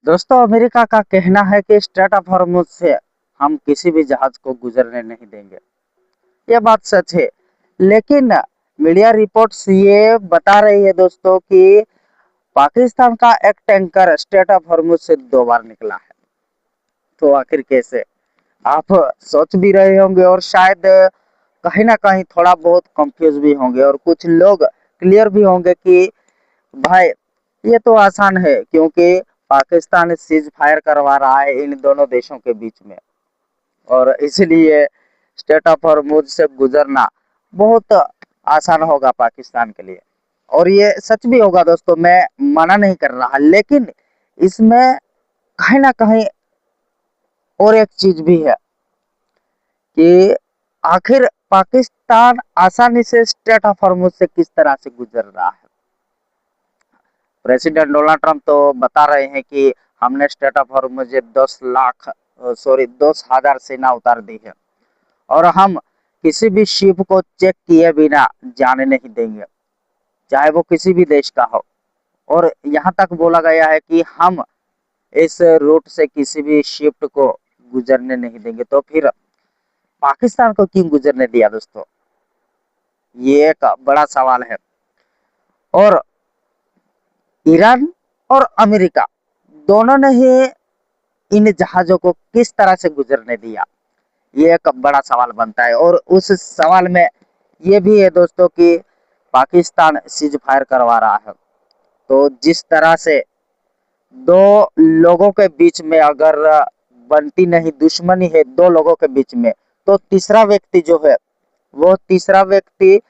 दोस्तों, अमेरिका का कहना है कि स्ट्रेट ऑफ हॉर्मुज से हम किसी भी जहाज को गुजरने नहीं देंगे। ये बात सच है, लेकिन मीडिया रिपोर्ट्स ये बता रही है दोस्तों कि पाकिस्तान का एक टैंकर स्ट्रेट ऑफ हॉर्मुज से 2 बार निकला है। तो आखिर कैसे? आप सोच भी रहे होंगे और शायद कहीं ना कहीं थोड़ा बहुत कंफ्यूज भी होंगे और कुछ लोग क्लियर भी होंगे कि भाई ये तो आसान है, क्योंकि पाकिस्तान सीज फायर करवा रहा है इन दोनों देशों के बीच में, और इसलिए स्टेट ऑफ हॉर्मुज से गुजरना बहुत आसान होगा पाकिस्तान के लिए। और ये सच भी होगा दोस्तों, मैं मना नहीं कर रहा, लेकिन इसमें कहीं ना कहीं और एक चीज भी है कि आखिर पाकिस्तान आसानी से स्टेट ऑफ हॉर्मुज से किस तरह से गुजर रहा है। प्रेसिडेंट डोनाल्ड ट्रंप तो बता रहे हैं कि हमने स्टेट ऑफ हॉर्मुज 10,000 सेना उतार दी है और हम किसी भी शिप को चेक किए बिना जाने नहीं देंगे, चाहे वो किसी भी देश का हो। और यहाँ तक बोला गया है कि हम इस रूट से किसी भी शिप को गुजरने नहीं देंगे। तो फिर पाकिस्तान को क्यों गुजरने दिया दोस्तों? ये एक बड़ा सवाल है। और ईरान और अमेरिका दोनों ने ही इन जहाजों को किस तरह से गुजरने दिया, ये एक बड़ा सवाल बनता है। और उस सवाल में ये भी है दोस्तों कि पाकिस्तान सीज फायर करवा रहा है, तो जिस तरह से दो लोगों के बीच में अगर बनती नहीं दुश्मनी है दो लोगों के बीच में, तो तीसरा व्यक्ति जो है वो तीसरा व्यक्ति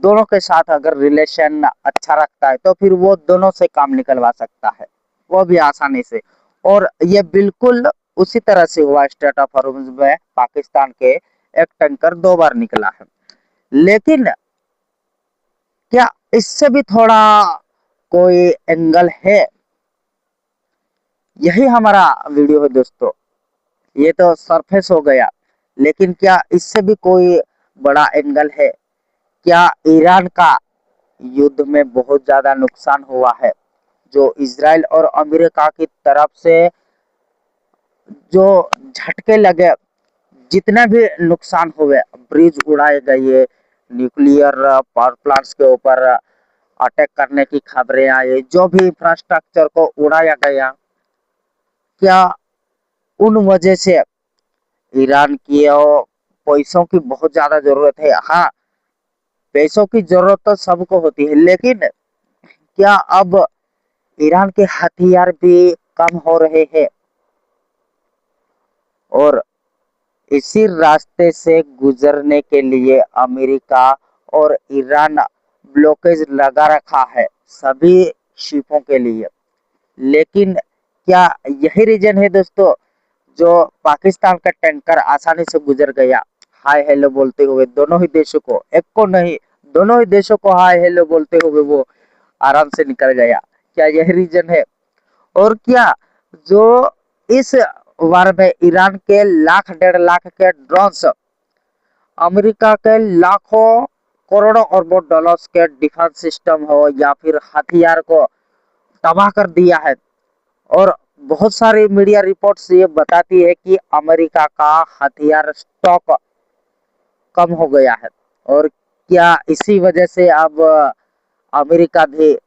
दोनों के साथ अगर रिलेशन अच्छा रखता है तो फिर वो दोनों से काम निकलवा सकता है, वो भी आसानी से। और ये बिल्कुल उसी तरह से हुआ स्टेट ऑफ हॉर्मुज में, पाकिस्तान के एक टैंकर 2 बार निकला है। लेकिन क्या इससे भी थोड़ा कोई एंगल है? यही हमारा वीडियो है दोस्तों। ये तो सरफेस हो गया, लेकिन क्या इससे भी कोई बड़ा एंगल है? क्या ईरान का युद्ध में बहुत ज्यादा नुकसान हुआ है, जो इजराइल और अमेरिका की तरफ से जो झटके लगे, जितने भी नुकसान हुए, ब्रिज उड़ाए गए, न्यूक्लियर पावर प्लांट्स के ऊपर अटैक करने की खबरें आई, जो भी इंफ्रास्ट्रक्चर को उड़ाया गया, क्या उन वजह से ईरान की पैसों की बहुत ज्यादा जरूरत है? हाँ, पैसों की जरूरत तो सबको होती है, लेकिन क्या अब ईरान के हथियार भी कम हो रहे हैं? और इसी रास्ते से गुजरने के लिए अमेरिका और ईरान ब्लॉकेज लगा रखा है सभी शिपों के लिए। लेकिन क्या यही रीजन है दोस्तों जो पाकिस्तान का टैंकर आसानी से गुजर गया, हाय हेलो बोलते हुए? दोनों ही देशों को, एक को नहीं, दोनों ही देशों को हाय हेलो बोलते हुए वो आराम से निकल गया। क्या यही रीजन है? और क्या जो इस वार में ईरान के लाख 1.5 लाख के ड्रोन्स, अमेरिका के लाखों करोड़ों अरबों डॉलर्स के डिफेंस सिस्टम हो या फिर हथियार को तबाह कर दिया है? और बहुत सारी मीडिया रिपोर्ट्स ये बताती है कि अमेरिका का हथियार स्टॉक कम हो गया है। और क्या इसी वजह से अब अमेरिका भी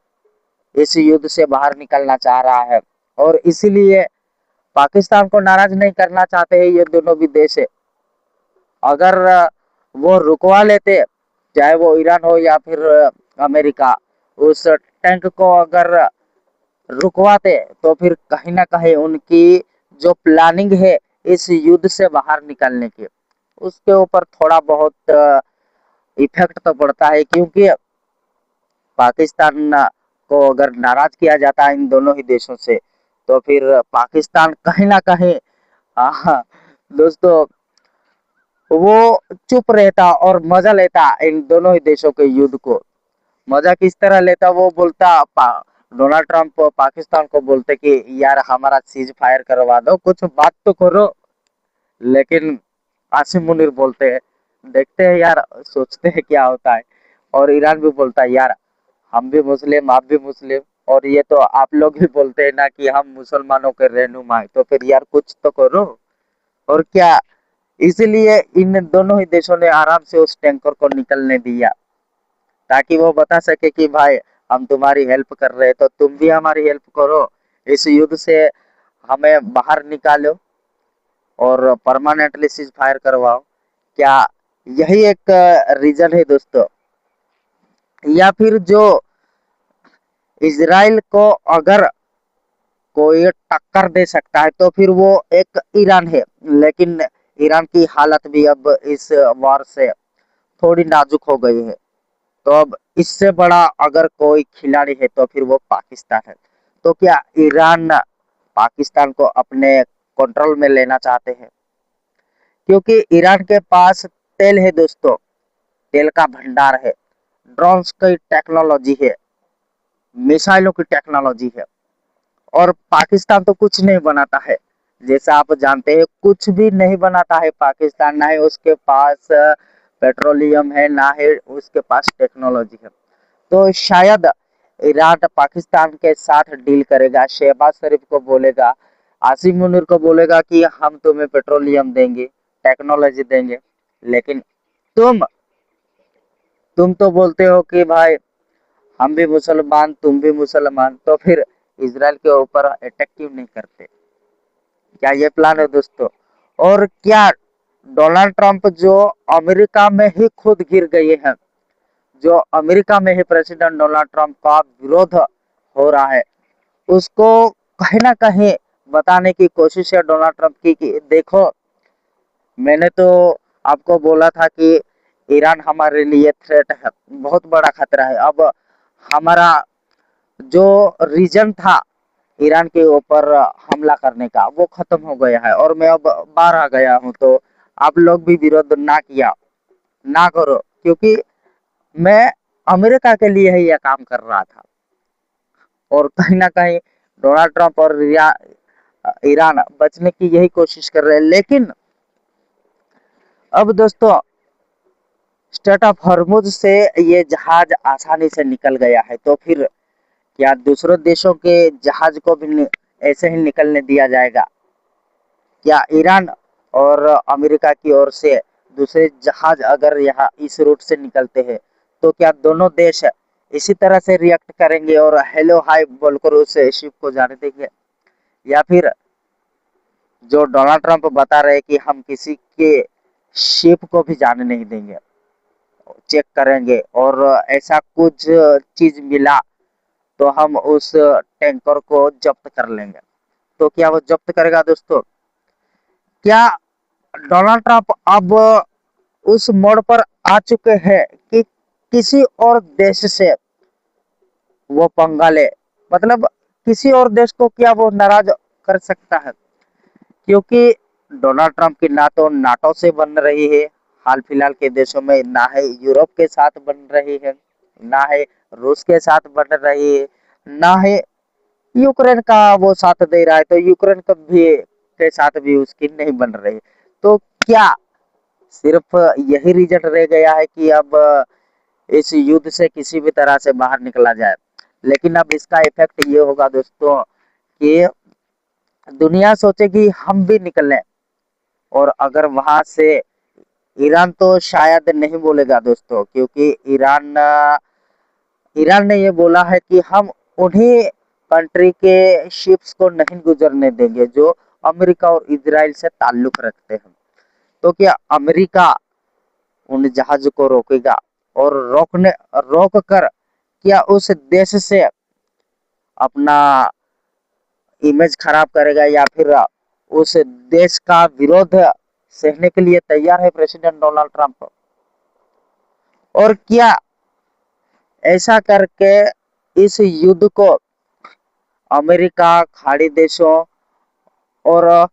इस युद्ध से बाहर निकलना चाह रहा है, और इसीलिए पाकिस्तान को नाराज नहीं करना चाहते हैं ये दोनों भी देश है। अगर वो रुकवा लेते, चाहे वो ईरान हो या फिर अमेरिका, उस टैंक को अगर रुकवाते, तो फिर कहीं ना कहीं उनकी जो प्लानिंग है इस युद्ध से बाहर निकलने की, उसके ऊपर थोड़ा बहुत इफेक्ट तो पड़ता है। क्योंकि पाकिस्तान को अगर नाराज किया जाता है इन दोनों ही देशों से, तो फिर पाकिस्तान कहीं ना कहीं दोस्तों वो चुप रहता और मजा लेता इन दोनों ही देशों के युद्ध को। मजा किस तरह लेता? वो बोलता, डोनाल्ड ट्रंप पाकिस्तान को बोलते कि यार हमारा सीज फायर करवा दो, कुछ बात तो करो। लेकिन आसिम मुनीर बोलते हैं देखते हैं यार, सोचते हैं क्या होता है। और ईरान भी बोलता है यार हम भी मुस्लिम आप भी मुस्लिम, और ये तो आप लोग भी बोलते हैं ना कि हम मुसलमानों के रहनुमा हैं, तो फिर यार कुछ तो करो। और क्या, इसलिए इन दोनों ही देशों ने आराम से उस टैंकर को निकलने दिया, ताकि वो बता सके कि भाई हम तुम्हारी हेल्प कर रहे हैं तो तुम भी हमारी हेल्प करो, इस युद्ध से हमें बाहर निकालो और परमानेंटली सीज फायर करवाओ। क्या यही एक रीजन है दोस्तों? या फिर जो इजराइल को अगर कोई टक्कर दे सकता है तो फिर वो एक ईरान है, लेकिन ईरान की हालत भी अब इस वार से थोड़ी नाजुक हो गई है। तो अब इससे बड़ा अगर कोई खिलाड़ी है तो फिर वो पाकिस्तान है। तो क्या ईरान पाकिस्तान को अपने कंट्रोल में लेना चाहते हैं? क्योंकि ईरान के पास तेल है दोस्तों, तेल का भंडार है, ड्रोन्स की टेक्नोलॉजी है, मिसाइलों की टेक्नोलॉजी है। और पाकिस्तान तो कुछ नहीं बनाता है, जैसा आप जानते हैं कुछ भी नहीं बनाता है पाकिस्तान, ना ही उसके पास पेट्रोलियम है, ना ही उसके पास टेक्नोलॉजी है। तो शायद ईरान पाकिस्तान के साथ डील करेगा, शहबाज शरीफ को बोलेगा, आसिम मुनीर को बोलेगा कि हम तुम्हें पेट्रोलियम देंगे, टेक्नोलॉजी देंगे, लेकिन तुम तुम तो बोलते हो कि भाई हम भी मुसलमान तुम भी मुसलमान, तो फिर इसराइल के ऊपर अटैक क्यों नहीं करते? क्या ये प्लान है दोस्तों? और क्या डोनाल्ड ट्रंप जो अमेरिका में ही खुद गिर गए हैं, जो अमेरिका में ही प्रेसिडेंट डोनाल्ड ट्रंप का विरोध हो रहा है, उसको कहीं ना कहीं बताने की कोशिश है डोनाल्ड ट्रंप की कि देखो, मैंने तो आपको बोला था कि ईरान हमारे लिए थ्रेट है, बहुत बड़ा खतरा है। अब हमारा जो रीजन था ईरान के ऊपर हमला करने का वो खत्म हो गया है और मैं अब बाहर आ गया हूँ, तो आप लोग भी विरोध ना किया ना करो, क्योंकि मैं अमेरिका के लिए ही यह काम कर रहा था। और कहीं ना कहीं डोनाल्ड ट्रंप और ईरान बचने की यही कोशिश कर रहे हैं। लेकिन अब दोस्तों स्टेट ऑफ हॉर्मुज से ये जहाज आसानी से निकल गया है, तो फिर क्या दूसरों देशों के जहाज को भी ऐसे ही निकलने दिया जाएगा? क्या ईरान और अमेरिका की ओर से दूसरे जहाज अगर यहाँ इस रूट से निकलते हैं तो क्या दोनों देश इसी तरह से रिएक्ट करेंगे और हेलो हाय बोलकर उस शिप को जाने देंगे? या फिर जो डोनाल्ड ट्रंप बता रहे हैं कि हम किसी के शिप को भी जाने नहीं देंगे, चेक करेंगे, और ऐसा कुछ चीज मिला तो हम उस टैंकर को जब्त कर लेंगे, तो क्या वो जब्त करेगा दोस्तों? क्या डोनाल्ड ट्रंप अब उस मोड़ पर आ चुके हैं कि किसी और देश से वो पंगा ले, मतलब किसी और देश को क्या वो नाराज कर सकता है? क्योंकि डोनाल्ड ट्रंप की ना तो नाटो से बन रही है हाल फिलहाल के देशों में, ना है यूरोप के साथ बन रही है, ना है रूस के साथ बन रही है, ना है यूक्रेन का वो साथ दे रहा है, तो यूक्रेन का भी के साथ भी उसकी नहीं बन रही। तो क्या सिर्फ यही रीजन रह गया है कि अब इस युद्ध से किसी भी तरह से बाहर निकला जाए? लेकिन अब इसका इफेक्ट ये होगा दोस्तों कि दुनिया सोचेगी हम भी निकलें, और अगर वहां से ईरान तो शायद नहीं बोलेगा दोस्तों, क्योंकि ईरान ने ये बोला है कि हम उन्हीं कंट्री के शिप्स को नहीं गुजरने देंगे जो अमेरिका और इजराइल से ताल्लुक रखते हैं। तो क्या अमेरिका उन जहाज को रोकेगा और रोक कर क्या उस देश से अपना इमेज खराब करेगा, या फिर उस देश का विरोध सहने के लिए तैयार है प्रेसिडेंट डोनाल्ड ट्रंप? और क्या ऐसा करके इस युद्ध को अमेरिका, खाड़ी देशों और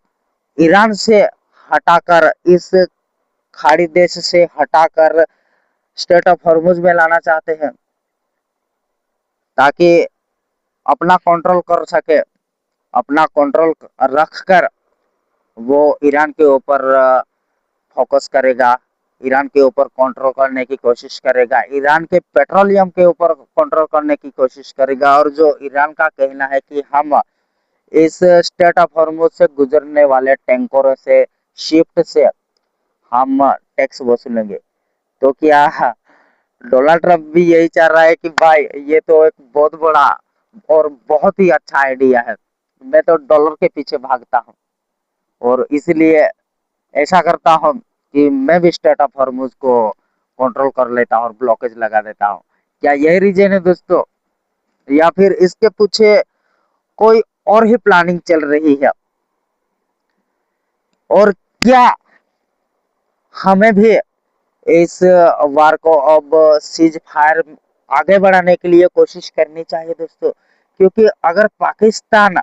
ईरान से हटाकर, इस खाड़ी देश से हटाकर स्टेट ऑफ हॉर्मुज में लाना चाहते हैं, ताकि अपना कंट्रोल कर सके, अपना कंट्रोल रख कर वो ईरान के ऊपर फोकस करेगा, ईरान के ऊपर कंट्रोल करने की कोशिश करेगा, ईरान के पेट्रोलियम के ऊपर कंट्रोल करने की कोशिश करेगा। और जो ईरान का कहना है कि हम इस स्टेट ऑफ हॉर्मुज से गुजरने वाले टैंकरों से, शिफ्ट से हम टैक्स वसूलेंगे। तो क्या डोनाल्ड ट्रंप भी यही चाह रहा है कि भाई ये तो एक बहुत बड़ा और बहुत ही अच्छा आइडिया है, मैं तो डॉलर के पीछे भागता हूँ और इसलिए ऐसा करता हूँ कि मैं भी स्टेट ऑफ हॉर्मुज को कंट्रोल कर लेता हूँ और ब्लॉकेज लगा देता हूँ। क्या यही रीजन है दोस्तों, या फिर इसके पीछे कोई और ही प्लानिंग चल रही है? और क्या हमें भी इस वार को अब सीज फायर आगे बढ़ाने के लिए कोशिश करनी चाहिए दोस्तों? क्योंकि अगर पाकिस्तान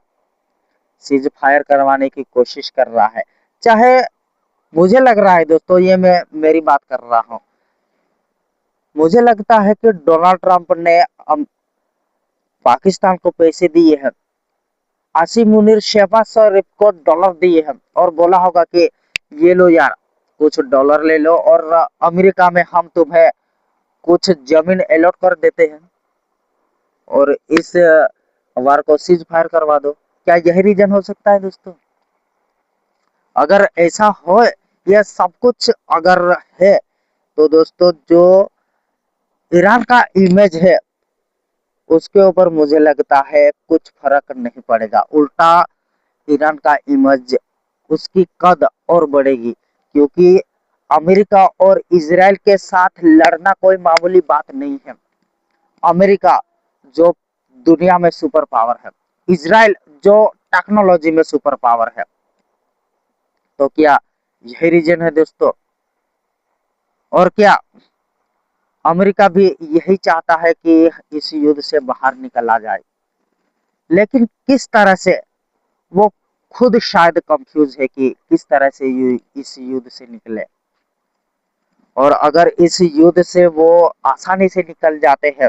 सीज फायर करवाने की कोशिश कर रहा है, चाहे मुझे लग रहा है दोस्तों, ये मैं मेरी बात कर रहा हूँ, मुझे लगता है कि डोनाल्ड ट्रंप ने पाकिस्तान को पैसे दिए हैं, आसिम मुनीर शहबाज शरीफ को डॉलर दिए हैं और बोला होगा कि ये लो यार, कुछ डॉलर ले लो और अमेरिका में हम तुम्हें कुछ जमीन अलॉट कर देते हैं और इस वार को सीज फायर करवा दो। क्या यही रीजन हो सकता है दोस्तों? अगर ऐसा हो, यह सब कुछ अगर है, तो दोस्तों जो ईरान का इमेज है उसके ऊपर मुझे लगता है कुछ फर्क नहीं पड़ेगा, उल्टा ईरान का इमेज, उसकी कद और बढ़ेगी। क्योंकि अमेरिका और इजराइल के साथ लड़ना कोई मामूली बात नहीं है। अमेरिका जो दुनिया में सुपर पावर है, इजराइल जो टेक्नोलॉजी में सुपर पावर है। तो क्या यही रीजन है दोस्तों? और क्या अमेरिका भी यही चाहता है कि इस युद्ध से बाहर निकला जाए, लेकिन किस तरह से, वो खुद शायद कंफ्यूज है कि किस तरह से इस युद्ध से निकले। और अगर इस युद्ध से वो आसानी से निकल जाते हैं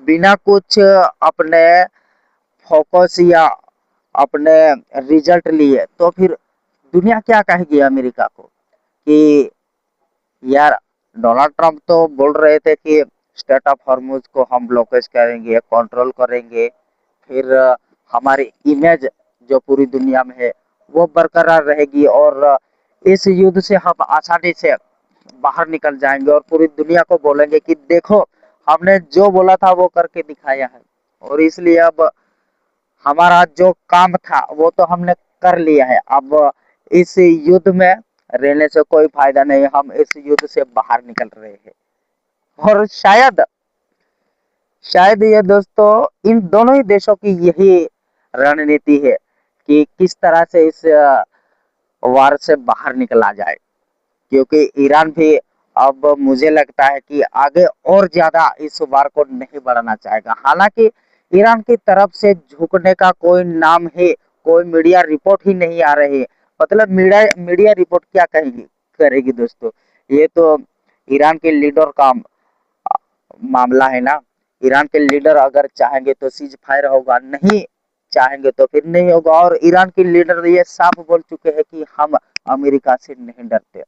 बिना कुछ अपने फोकस या अपने रिजल्ट लिए, तो फिर दुनिया क्या कहेगी अमेरिका को कि यार डोनाल्ड ट्रंप तो बोल रहे थे कि स्टेट ऑफ हॉर्मुज को हम ब्लॉकेज करेंगे, कंट्रोल करेंगे, फिर हमारी इमेज जो पूरी दुनिया में है वो बरकरार रहेगी और इस युद्ध से हम आसानी से बाहर निकल जाएंगे और पूरी दुनिया को बोलेंगे कि देखो हमने जो बोला था वो करके दिखाया है। और इसलिए अब हमारा जो काम था वो तो हमने कर लिया है, अब इस युद्ध में रहने से कोई फायदा नहीं, हम इस युद्ध से बाहर निकल रहे हैं। और शायद शायद ये दोस्तों इन दोनों ही देशों की यही रणनीति है कि किस तरह से इस वार से बाहर निकला जाए। क्योंकि ईरान भी अब मुझे लगता है कि आगे और ज्यादा इस वार को नहीं बढ़ाना चाहेगा। हालांकि ईरान की तरफ से झुकने का कोई नाम है, कोई मीडिया रिपोर्ट ही नहीं आ रही है। मतलब मीडिया रिपोर्ट क्या कहेगी, करेगी दोस्तों? ये तो ईरान के लीडर का मामला है ना। ईरान के लीडर अगर चाहेंगे तो सीज फायर होगा, नहीं चाहेंगे तो फिर नहीं होगा। और ईरान के लीडर ये साफ बोल चुके हैं कि हम अमेरिका से नहीं डरते,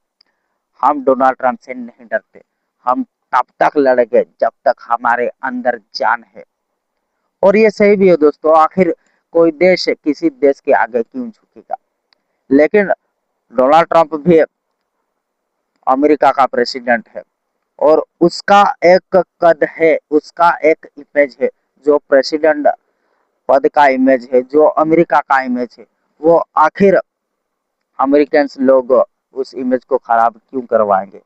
हम डोनाल्ड ट्रंप से नहीं डरते, हम तब तक लड़ेंगे जब तक हमारे अंदर जान है। और ये सही भी है दोस्तों, आखिर कोई देश किसी देश के आगे क्यों झुकेगा? लेकिन डोनाल्ड ट्रंप भी अमेरिका का प्रेसिडेंट है और उसका एक कद है, उसका एक इमेज है, जो प्रेसिडेंट पद का इमेज है, जो अमेरिका का इमेज है, वो आखिर अमेरिकन लोग उस इमेज को खराब क्यों करवाएंगे?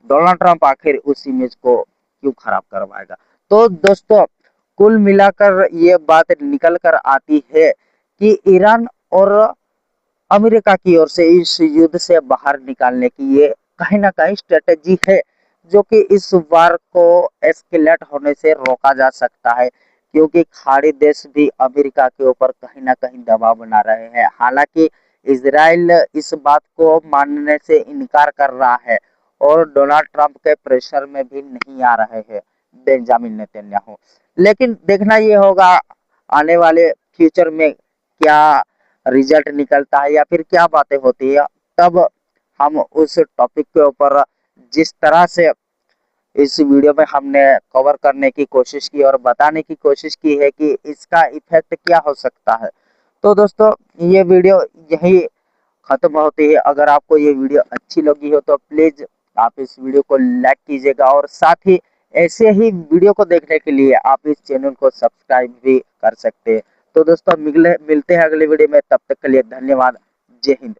डोनाल्ड ट्रंप आखिर उस इमेज को क्यों खराब करवाएगा? तो दोस्तों कुल मिलाकर ये बात निकल कर आती है कि ईरान और अमेरिका की ओर से इस युद्ध से बाहर निकालने की ये कहीं ना कहीं स्ट्रेटेजी है, जो कि इस वार को एस्केलेट होने से रोका जा सकता है। क्योंकि खाड़ी देश भी अमेरिका के ऊपर कहीं ना कहीं दबाव बना रहे हैं। हालांकि इजराइल इस बात को मानने से इनकार कर रहा है और डोनाल्ड ट्रंप के प्रेशर में भी नहीं आ रहे हैं बेंजामिन नेतन्याहू। लेकिन देखना ये होगा आने वाले फ्यूचर में क्या रिजल्ट निकलता है या फिर क्या बातें होती है, तब हम उस टॉपिक के ऊपर जिस तरह से इस वीडियो में हमने कवर करने की कोशिश की और बताने की कोशिश की है कि इसका इफेक्ट क्या हो सकता है। तो दोस्तों ये वीडियो यही खत्म होती है। अगर आपको ये वीडियो अच्छी लगी हो तो प्लीज आप इस वीडियो को लाइक कीजिएगा और साथ ही ऐसे ही वीडियो को देखने के लिए आप इस चैनल को सब्सक्राइब भी कर सकते हैं। तो दोस्तों मिलते हैं अगले वीडियो में, तब तक के लिए धन्यवाद। जय हिंद।